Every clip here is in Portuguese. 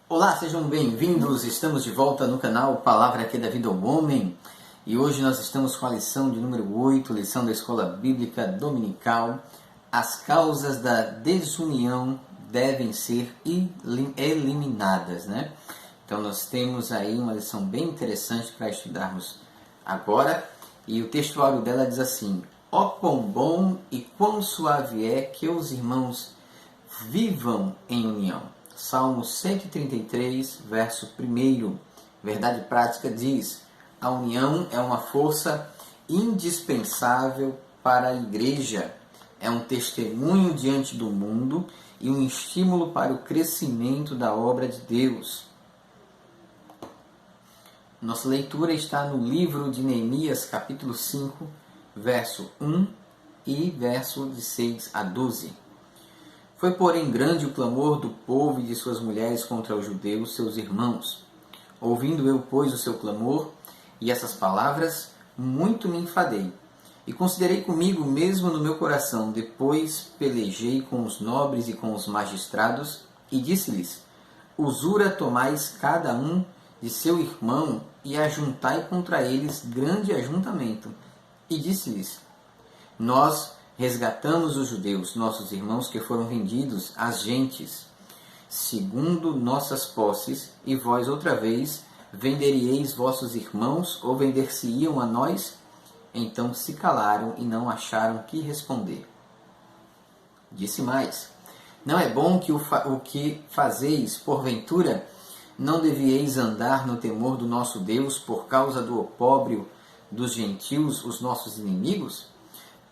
Olá, sejam bem-vindos. Estamos de volta no canal Palavra aqui da Vida ao Homem. E hoje nós estamos com a lição de número 8, lição da Escola Bíblica Dominical. As causas da desunião devem ser eliminadas, né? Então nós temos aí uma lição bem interessante para estudarmos agora. E o textuário dela diz assim: ó quão bom e quão suave é que os irmãos vivam em união. Salmo 133, verso 1. Verdade prática diz: a união é uma força indispensável para a igreja. É um testemunho diante do mundo e um estímulo para o crescimento da obra de Deus. Nossa leitura está no livro de Neemias, capítulo 5, verso 1 e verso de 6 a 12. Foi, porém, grande o clamor do povo e de suas mulheres contra os judeus, seus irmãos. Ouvindo eu, pois, o seu clamor e essas palavras, muito me enfadei. E considerei comigo mesmo no meu coração. Depois pelejei com os nobres e com os magistrados e disse-lhes: usura tomais cada um de seu irmão e ajuntai contra eles grande ajuntamento. E disse-lhes: nós resgatamos os judeus, nossos irmãos que foram vendidos às gentes, segundo nossas posses, e vós outra vez venderíeis vossos irmãos, ou vender-se-iam a nós? Então se calaram e não acharam que responder. Disse mais: não é bom que o que fazeis, porventura, não devieis andar no temor do nosso Deus por causa do opróbrio dos gentios, os nossos inimigos?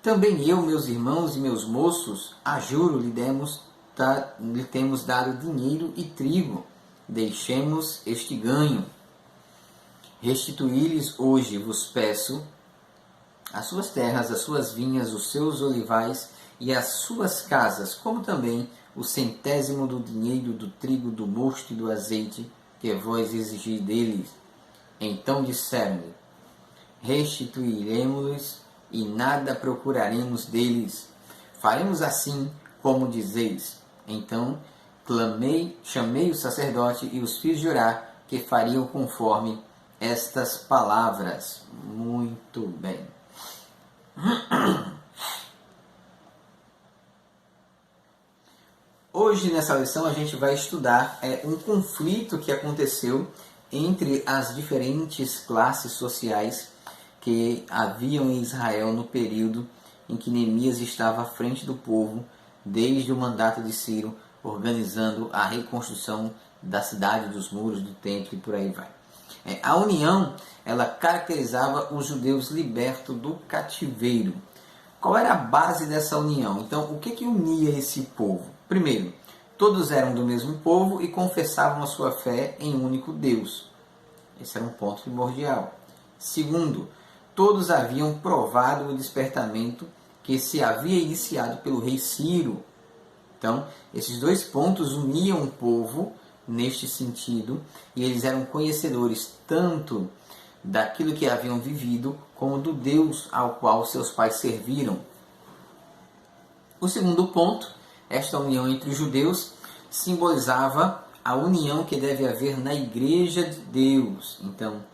Também eu, meus irmãos e meus moços, a juro, lhe temos dado dinheiro e trigo. Deixemos este ganho. Restituí-lhes hoje, vos peço, as suas terras, as suas vinhas, os seus olivais e as suas casas, como também o 100º do dinheiro, do trigo, do mosto e do azeite, que vós exigi deles. Então disseram-lhe: restituiremos-lhes e nada procuraremos deles. Faremos assim como dizeis. Então chamei o sacerdote e os fiz jurar que fariam conforme estas palavras. Muito bem. Hoje nessa lição a gente vai estudar um conflito que aconteceu entre as diferentes classes sociais que haviam em Israel no período em que Neemias estava à frente do povo, desde o mandato de Ciro, organizando a reconstrução da cidade, dos muros do templo e por aí vai. A união, ela caracterizava os judeus libertos do cativeiro. Qual era a base dessa união? Então, o que unia esse povo? Primeiro, todos eram do mesmo povo e confessavam a sua fé em um único Deus. Esse era um ponto primordial. Segundo, todos haviam provado o despertamento que se havia iniciado pelo rei Ciro. Então, esses dois pontos uniam o povo neste sentido, e eles eram conhecedores tanto daquilo que haviam vivido, como do Deus ao qual seus pais serviram. O segundo ponto, esta união entre os judeus, simbolizava a união que deve haver na igreja de Deus. Então,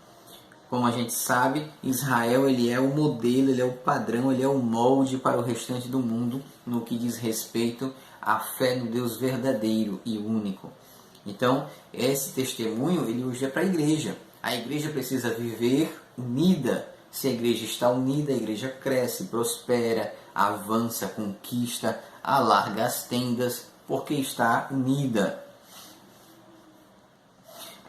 como a gente sabe, Israel ele é o modelo, ele é o padrão, ele é o molde para o restante do mundo no que diz respeito à fé no Deus verdadeiro e único. Então, esse testemunho ele hoje é para a igreja. A igreja precisa viver unida. Se a igreja está unida, a igreja cresce, prospera, avança, conquista, alarga as tendas, porque está unida.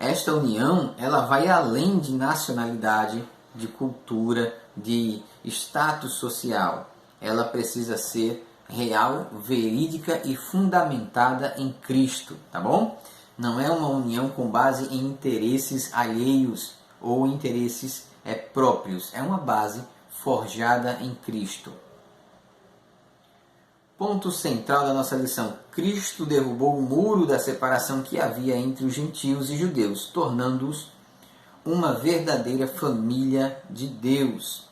Esta união, ela vai além de nacionalidade, de cultura, de status social. Ela precisa ser real, verídica e fundamentada em Cristo, tá bom? Não é uma união com base em interesses alheios ou interesses próprios. É uma base forjada em Cristo. Ponto central da nossa lição: Cristo derrubou o muro da separação que havia entre os gentios e judeus, tornando-os uma verdadeira família de Deus.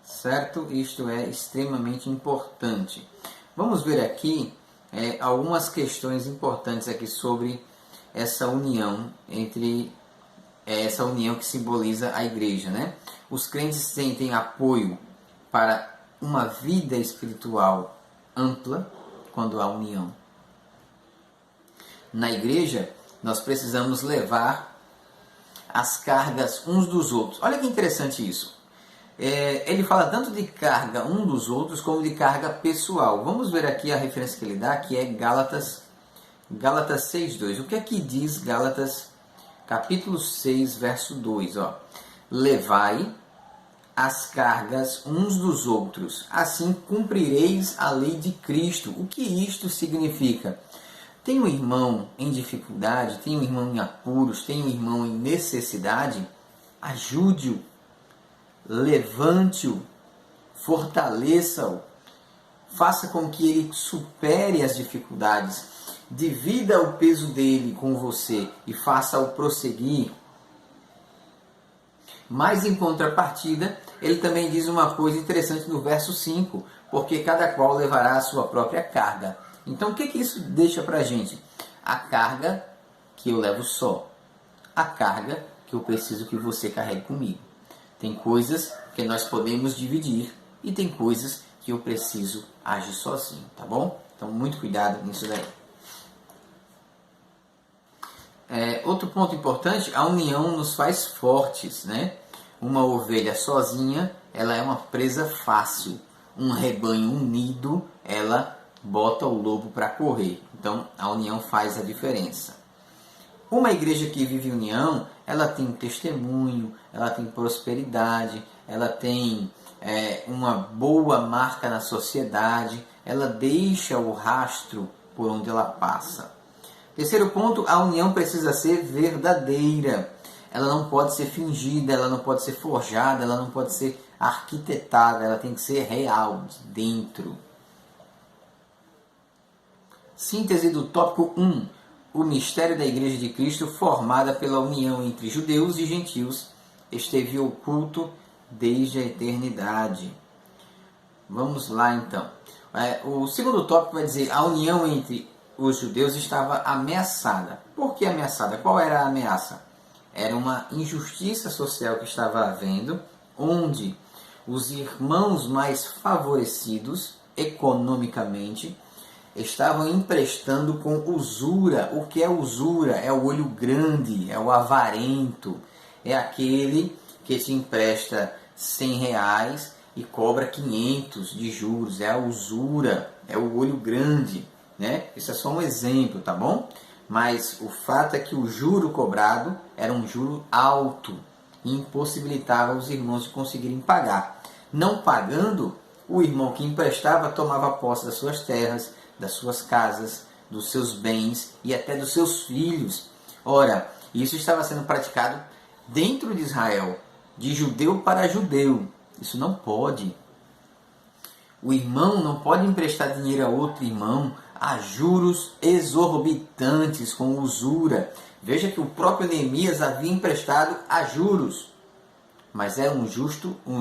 Certo? Isto é extremamente importante. Vamos ver aqui algumas questões importantes aqui sobre essa união essa união que simboliza a igreja, né? Os crentes sentem apoio para uma vida espiritual ampla quando há união. Na igreja, nós precisamos levar as cargas uns dos outros. Olha que interessante isso. Ele fala tanto de carga um dos outros como de carga pessoal. Vamos ver aqui a referência que ele dá, que é Gálatas 6:2. O que é que diz Gálatas capítulo 6, verso 2? Ó. Levai as cargas uns dos outros, assim cumprireis a lei de Cristo. O que isto significa? Tem um irmão em dificuldade, tem um irmão em apuros, tem um irmão em necessidade, ajude-o, levante-o, fortaleça-o, faça com que ele supere as dificuldades, divida o peso dele com você e faça-o prosseguir. Mas em contrapartida, ele também diz uma coisa interessante no verso 5, porque cada qual levará a sua própria carga. Então o que isso deixa pra gente? A carga que eu levo só, a carga que eu preciso que você carregue comigo. Tem coisas que nós podemos dividir e tem coisas que eu preciso agir sozinho, tá bom? Então muito cuidado nisso daí. Outro ponto importante, a união nos faz fortes, né? Uma ovelha sozinha, ela é uma presa fácil. Um rebanho unido, ela bota o lobo para correr. Então, a união faz a diferença. Uma igreja que vive união, ela tem testemunho, ela tem prosperidade, ela tem uma boa marca na sociedade, ela deixa o rastro por onde ela passa. Terceiro ponto, a união precisa ser verdadeira. Ela não pode ser fingida, ela não pode ser forjada, ela não pode ser arquitetada, ela tem que ser real, de dentro. Síntese do tópico 1. O mistério da Igreja de Cristo, formada pela união entre judeus e gentios, esteve oculto desde a eternidade. Vamos lá então. O segundo tópico vai dizer a união entre os judeus estava ameaçada. Por que ameaçada? Qual era a ameaça? Era uma injustiça social que estava havendo, onde os irmãos mais favorecidos economicamente estavam emprestando com usura. O que é usura? É o olho grande, é o avarento, é aquele que te empresta R$100 e cobra 500 de juros, é a usura, é o olho grande, né? Isso é só um exemplo, tá bom? Mas o fato é que o juro cobrado era um juro alto e impossibilitava os irmãos de conseguirem pagar. Não pagando, o irmão que emprestava tomava posse das suas terras, das suas casas, dos seus bens e até dos seus filhos. Ora, isso estava sendo praticado dentro de Israel, de judeu para judeu. Isso não pode. O irmão não pode emprestar dinheiro a outro irmão a juros exorbitantes, com usura. Veja que o próprio Neemias havia emprestado a juros, mas era um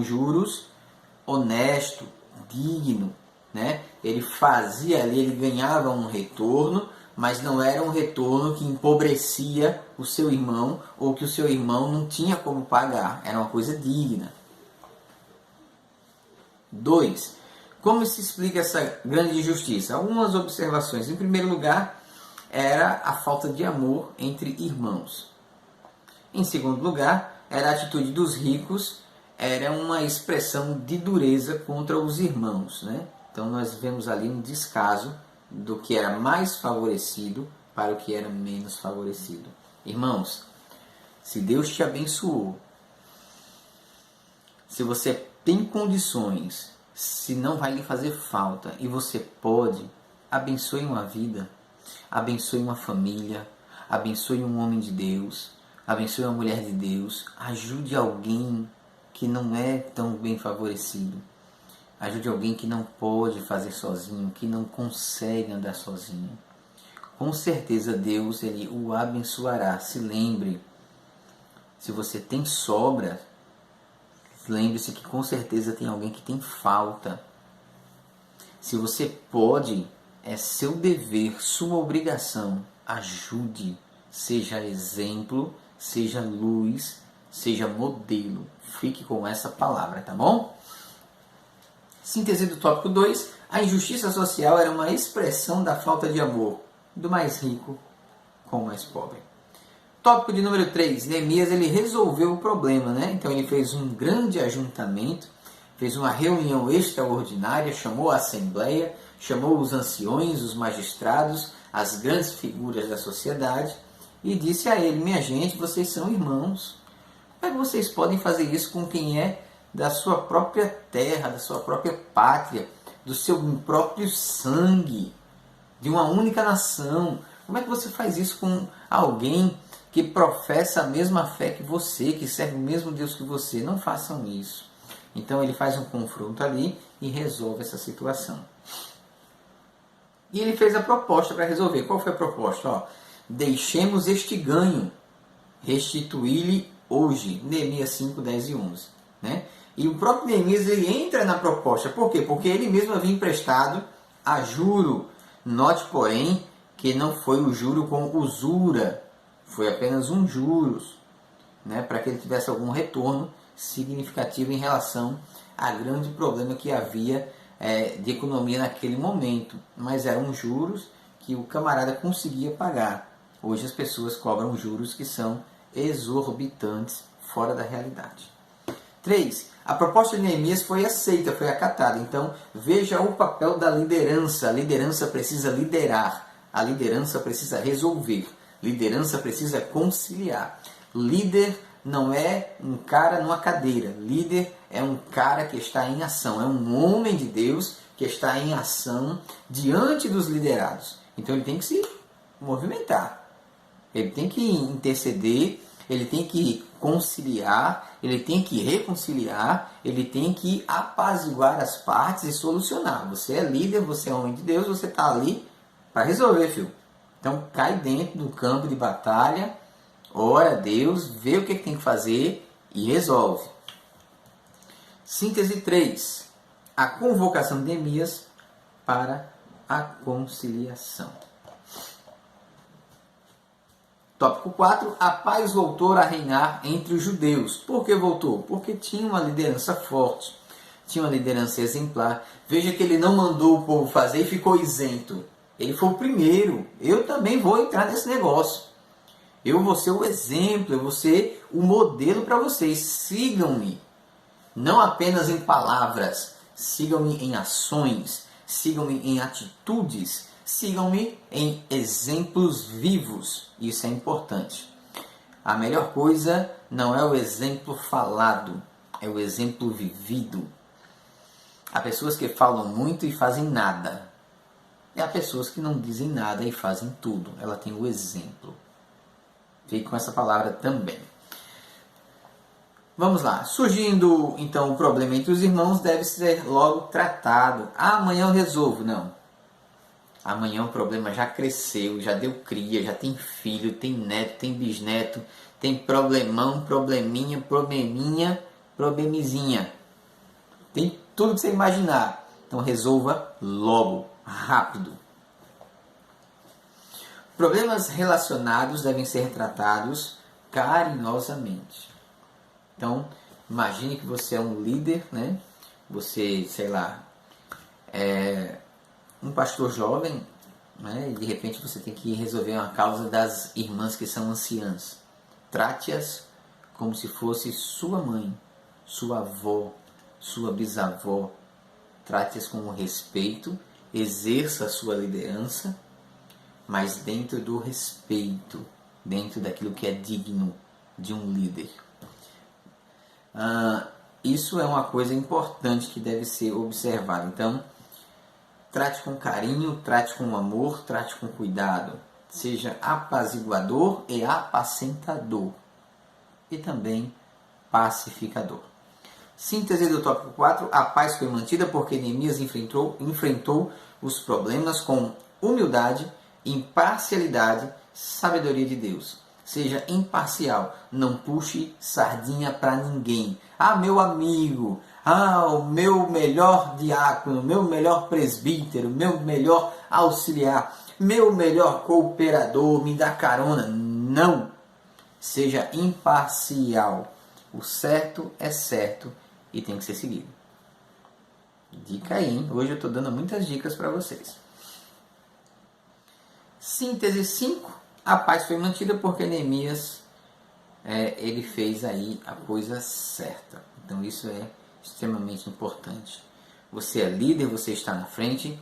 juros honesto, digno, né? Ele fazia ali, ele ganhava um retorno, mas não era um retorno que empobrecia o seu irmão ou que o seu irmão não tinha como pagar. Era uma coisa digna. 2. Como se explica essa grande injustiça? Algumas observações. Em primeiro lugar, era a falta de amor entre irmãos. Em segundo lugar, era a atitude dos ricos, era uma expressão de dureza contra os irmãos, né? Então nós vemos ali um descaso do que era mais favorecido para o que era menos favorecido. Irmãos, se Deus te abençoou, se você tem condições, se não vai lhe fazer falta e você pode, abençoe uma vida, abençoe uma família, abençoe um homem de Deus, abençoe uma mulher de Deus, ajude alguém que não é tão bem favorecido, ajude alguém que não pode fazer sozinho, que não consegue andar sozinho. Com certeza Deus ele o abençoará. Se lembre, se você tem sobra, lembre-se que com certeza tem alguém que tem falta. Se você pode, é seu dever, sua obrigação, ajude, seja exemplo, seja luz, seja modelo. Fique com essa palavra, tá bom? Síntese do tópico 2. A injustiça social era uma expressão da falta de amor do mais rico com o mais pobre. Tópico de número 3. Neemias ele resolveu o problema, né? Então ele fez um grande ajuntamento, fez uma reunião extraordinária, chamou a assembleia, chamou os anciões, os magistrados, as grandes figuras da sociedade e disse a ele: minha gente, vocês são irmãos. Como é que vocês podem fazer isso com quem é da sua própria terra, da sua própria pátria, do seu próprio sangue, de uma única nação? Como é que você faz isso com alguém que professa a mesma fé que você, que serve o mesmo Deus que você? Não façam isso. Então ele faz um confronto ali e resolve essa situação. E ele fez a proposta para resolver. Qual foi a proposta? Deixemos este ganho, restituí-lhe hoje. Neemias 5, 10 e 11. Né? E o próprio Neemias ele entra na proposta. Por quê? Porque ele mesmo havia emprestado a juro. Note, porém, que não foi o juro com usura. Foi apenas um juros, né? Para que ele tivesse algum retorno significativo em relação ao grande problema que havia de economia naquele momento. Mas eram juros que o camarada conseguia pagar. Hoje as pessoas cobram juros que são exorbitantes, fora da realidade. 3. A proposta de Neemias foi aceita, foi acatada. Então, veja o papel da liderança. A liderança precisa liderar. A liderança precisa resolver. Liderança precisa conciliar. Líder não é um cara numa cadeira. Líder é um cara que está em ação. É um homem de Deus que está em ação diante dos liderados. Então, ele tem que se movimentar. Ele tem que interceder, ele tem que conciliar, ele tem que reconciliar, ele tem que apaziguar as partes e solucionar. Você é líder, você é homem de Deus, você está ali para resolver, filho. Então cai dentro do campo de batalha, ora a Deus, vê o que tem que fazer e resolve. Síntese 3. A convocação de Neemias para a conciliação. Tópico 4. A paz voltou a reinar entre os judeus. Por que voltou? Porque tinha uma liderança forte, tinha uma liderança exemplar. Veja que ele não mandou o povo fazer e ficou isento. Ele foi o primeiro. Eu também vou entrar nesse negócio. Eu vou ser o exemplo, eu vou ser o modelo para vocês. Sigam-me. Não apenas em palavras. Sigam-me em ações. Sigam-me em atitudes. Sigam-me em exemplos vivos. Isso é importante. A melhor coisa não é o exemplo falado, é o exemplo vivido. Há pessoas que falam muito e fazem nada. E há pessoas que não dizem nada e fazem tudo. Ela tem o exemplo. Fique com essa palavra também. Vamos lá. Surgindo então o problema entre os irmãos, deve ser logo tratado. Amanhã eu resolvo. Não. Amanhã o problema já cresceu, já deu cria, já tem filho, tem neto, tem bisneto, tem problemão, probleminha, probleminha, problemizinha. Tem tudo que você imaginar. Então resolva logo, rápido. Problemas relacionados devem ser tratados carinhosamente. Então, imagine que você é um líder, né? Você, sei lá, um pastor jovem, né? E de repente você tem que resolver uma causa das irmãs que são anciãs. Trate-as como se fosse sua mãe, sua avó, sua bisavó. Trate-as com respeito, exerça a sua liderança, mas dentro do respeito, dentro daquilo que é digno de um líder. Isso é uma coisa importante que deve ser observada. Então, trate com carinho, trate com amor, trate com cuidado. Seja apaziguador e apacentador. E também pacificador. Síntese do tópico 4. A paz foi mantida porque Neemias enfrentou os problemas com humildade, imparcialidade, sabedoria de Deus. Seja imparcial. Não puxe sardinha para ninguém. Meu amigo. O meu melhor diácono, meu melhor presbítero, meu melhor auxiliar, meu melhor cooperador, me dá carona. Não! Seja imparcial. O certo é certo e tem que ser seguido. Dica aí, hein? Hoje eu estou dando muitas dicas para vocês. Síntese 5. A paz foi mantida porque Neemias ele fez aí a coisa certa. Então isso é extremamente importante. Você é líder, você está na frente,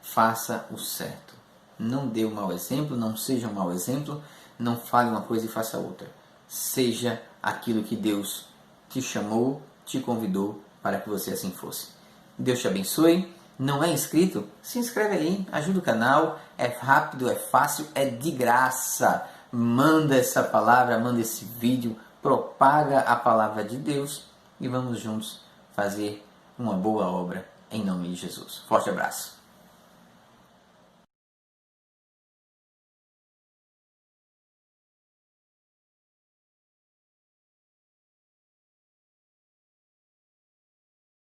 faça o certo. Não dê um mau exemplo, não seja um mau exemplo, não fale uma coisa e faça outra. Seja aquilo que Deus te chamou, te convidou para que você assim fosse. Deus te abençoe. Não é inscrito? Se inscreve aí, ajuda o canal. É rápido, é fácil, é de graça. Manda essa palavra, manda esse vídeo, propaga a palavra de Deus e vamos juntos fazer uma boa obra em nome de Jesus. Forte abraço.